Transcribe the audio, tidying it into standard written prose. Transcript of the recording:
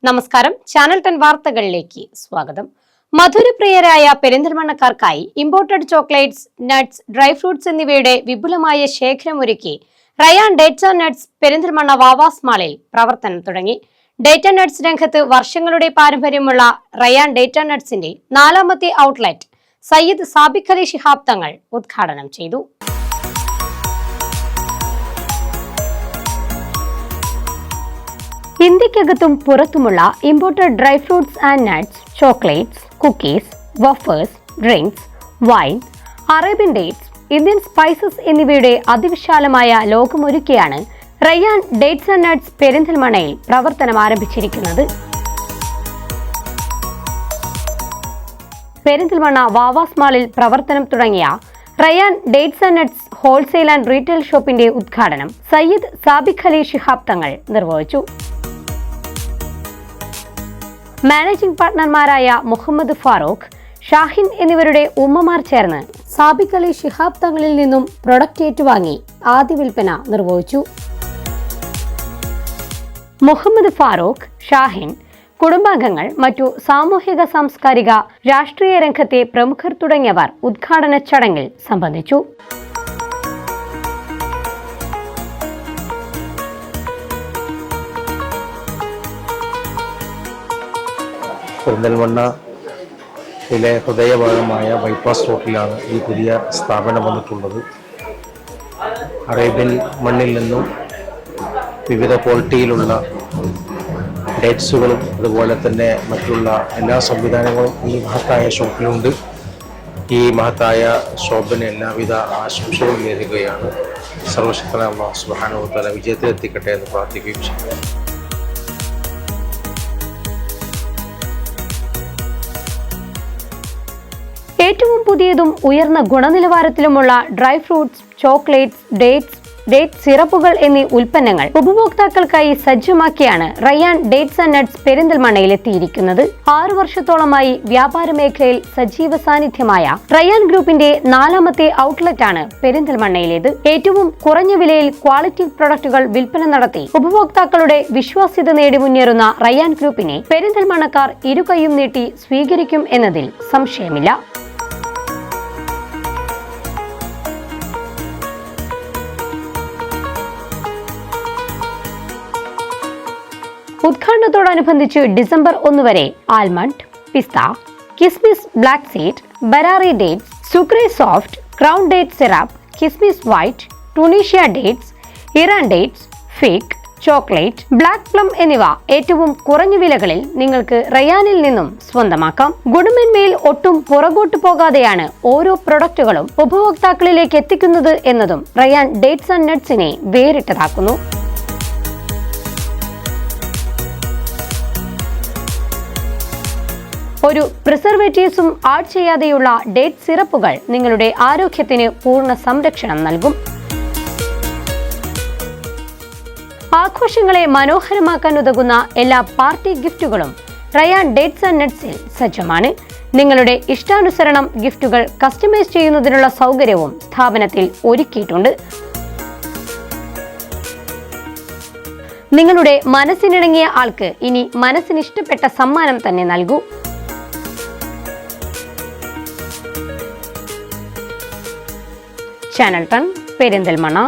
നമസ്കാരം, ചാനൽ 10 വാർത്തകളിലേക്ക് സ്വാഗതം. മധുരപ്രിയരായ പെരിന്തൽമണ്ണക്കാർക്കായി imported chocolates, nuts, dry fruits എന്നിവയുടെ വിപുലമായ ശേഖരമൊരുക്കി Rayan dates and nuts Perinthalmanna Vavas മാളിൽ പ്രവർത്തനം തുടങ്ങി. ഡേറ്റ് ആൻഡ് നട്ട്സ് രംഗത്ത് വർഷങ്ങളുടെ പാരമ്പര്യമുള്ള റയാൻ ഡേറ്റ് ആൻഡ് നട്ട്സിന്റെ 4ാമത്തെ ഔട്ട്ലെറ്റ് സയ്യിദ് സാബിഖ് അലി ശിഹാബ് തങ്ങൾ ഉദ്ഘാടനം ചെയ്തു. ഇന്ത്യക്കകത്തും പുറത്തുമുള്ള imported dry fruits and nuts, chocolates, cookies, wafers, drinks, wine, Arabian dates, Indian spices എന്നിവയുടെ അതിവിശാലമായ ലോകമൊരുക്കിയാണ് റയാൻ ഡേറ്റ്സ് ആൻഡ് നട്ട്സ് പെരിന്തൽമണ്ണയിൽ പ്രവർത്തനം ആരംഭിച്ചിരിക്കുന്നത്. പെരിന്തൽമണ്ണ വാവാസ് മാളിൽ പ്രവർത്തനം തുടങ്ങിയ Rayan dates and nuts wholesale and retail ഷോപ്പിന്റെ ഉദ്ഘാടനം സയ്യിദ് സാബിഖ് അലി ശിഹാബ് തങ്ങൾ നിർവഹിച്ചു. മാനേജിംഗ് പാർട്ണർമാരായ മുഹമ്മദ് ഫാറൂഖ്, ഷാഹിൻ എന്നിവരുടെ ഉമ്മമാർ ചേർന്ന് സാബിഖ് അലി ശിഹാബ് തങ്ങളിൽ നിന്നും പ്രൊഡക്റ്റ് ഏറ്റുവാങ്ങി ആദ്യ വിൽപ്പന നിർവഹിച്ചു. മുഹമ്മദ് ഫാറൂഖ്, ഷാഹിൻ, കുടുംബാംഗങ്ങൾ, മറ്റു സാമൂഹിക സാംസ്കാരിക രാഷ്ട്രീയ രംഗത്തെ പ്രമുഖർ തുടങ്ങിയവർ ഉദ്ഘാടന ചടങ്ങിൽ സംബന്ധിച്ചു. പെരിന്തൽമണ്ണയിലെ ഹൃദയഭാഗമായ ബൈപ്പാസ് റോഡിലാണ് ഈ പുതിയ സ്ഥാപനം വന്നിട്ടുള്ളത്. അറേബ്യൻ മണ്ണിൽ നിന്നും വിവിധ ക്വാളിറ്റിയിലുള്ള ഡേറ്റ്സുകളും അതുപോലെ തന്നെ മറ്റുള്ള എല്ലാ സംവിധാനങ്ങളും ഈ മഹത്തായ ഷോപ്പിലുണ്ട്. ഈ മഹത്തായ ഷോപ്പിന് എല്ലാവിധ ആശംസകളും നേരുകയാണ്. സർവശക്തനായ അല്ലാഹു സുബ്ഹാനഹു വ തആല വിജയത്തിലെത്തിക്കട്ടെ എന്ന് പ്രാർത്ഥിക്കുകയും ചെയ്യും. ഏറ്റവും പുതിയതും ഉയർന്ന ഗുണനിലവാരത്തിലുമുള്ള ഡ്രൈ ഫ്രൂട്ട്സ്, ചോക്ലേറ്റ്സ്, ഡേറ്റ് സിറപ്പുകൾ എന്നീ ഉൽപ്പന്നങ്ങൾ ഉപഭോക്താക്കൾക്കായി സജ്ജമാക്കിയാണ് റയാൻ ഡേറ്റ്സ് ആൻഡ് നട്ട്സ് പെരിന്തൽമണ്ണയിൽ എത്തിയിരിക്കുന്നത്. 6 വർഷത്തോളമായി വ്യാപാര മേഖലയിൽ സജീവ സാന്നിധ്യമായ റയാൻ ഗ്രൂപ്പിന്റെ 4ാമത്തെ ഔട്ട്ലെറ്റാണ് പെരിന്തൽമണ്ണയിലേത്. ഏറ്റവും കുറഞ്ഞ വിലയിൽ ക്വാളിറ്റി പ്രൊഡക്റ്റുകൾ വിൽപ്പന നടത്തി ഉപഭോക്താക്കളുടെ വിശ്വാസ്യത നേടി മുന്നേറുന്ന റയാൻ ഗ്രൂപ്പിനെ പെരിന്തൽമണ്ണക്കാർ ഇരുകൈയും നീട്ടി സ്വീകരിക്കും എന്നതിൽ സംശയമില്ല. ഉദ്ഘാടനത്തോടനുബന്ധിച്ച് ഡിസംബർ 1 വരെ ആൽമണ്ട്, പിസ്ത, കിസ്മിസ് ബ്ലാക്ക് സീഡ്, ബരാറി ഡേറ്റ്സ്, സുക്രേ സോഫ്റ്റ്, ക്രൗൺ ഡേറ്റ് സിറപ്പ്, കിസ്മിസ് white, Tunisia dates, Iran dates, fig, chocolate, black plum എന്നിവ ഏറ്റവും കുറഞ്ഞ വിലകളിൽ നിങ്ങൾക്ക് റയാനിൽ നിന്നും സ്വന്തമാക്കാം. ഗുണമേന്മയിൽ ഒട്ടും പുറകോട്ട് പോകാതെയാണ് ഓരോ പ്രൊഡക്റ്റുകളും ഉപഭോക്താക്കളിലേക്ക് എത്തിക്കുന്നത് എന്നതും റയാൻ ഡേറ്റ്സ് ആൻഡ് നട്ട്സിനെ വേറിട്ടതാക്കുന്നു. ഒരു പ്രിസർവേറ്റീവ്സും ആഡ് ചെയ്യാതെയുള്ള ഡേറ്റ് സിറപ്പുകൾ നിങ്ങളുടെ ആരോഗ്യത്തിന് പൂർണ്ണ സംരക്ഷണം നൽകും. ആഘോഷങ്ങളെ മനോഹരമാക്കാൻ ഉതകുന്ന എല്ലാ പാർട്ടി ഗിഫ്റ്റുകളും റയാൻ ഡേറ്റ്സ് ആൻഡ് നട്ട്സിൽ സജ്ജമാണ്. നിങ്ങളുടെ ഇഷ്ടാനുസരണം ഗിഫ്റ്റുകൾ കസ്റ്റമൈസ് ചെയ്യുന്നതിനുള്ള സൗകര്യവും സ്ഥാപനത്തിൽ ഒരുക്കിയിട്ടുണ്ട്. നിങ്ങളുടെ മനസ്സിനിണങ്ങിയ ആൾക്ക് ഇനി മനസ്സിനിഷ്ടപ്പെട്ട സമ്മാനം തന്നെ നൽകൂ. ചാനൽ 10 പെരിന്തൽമണ്ണ.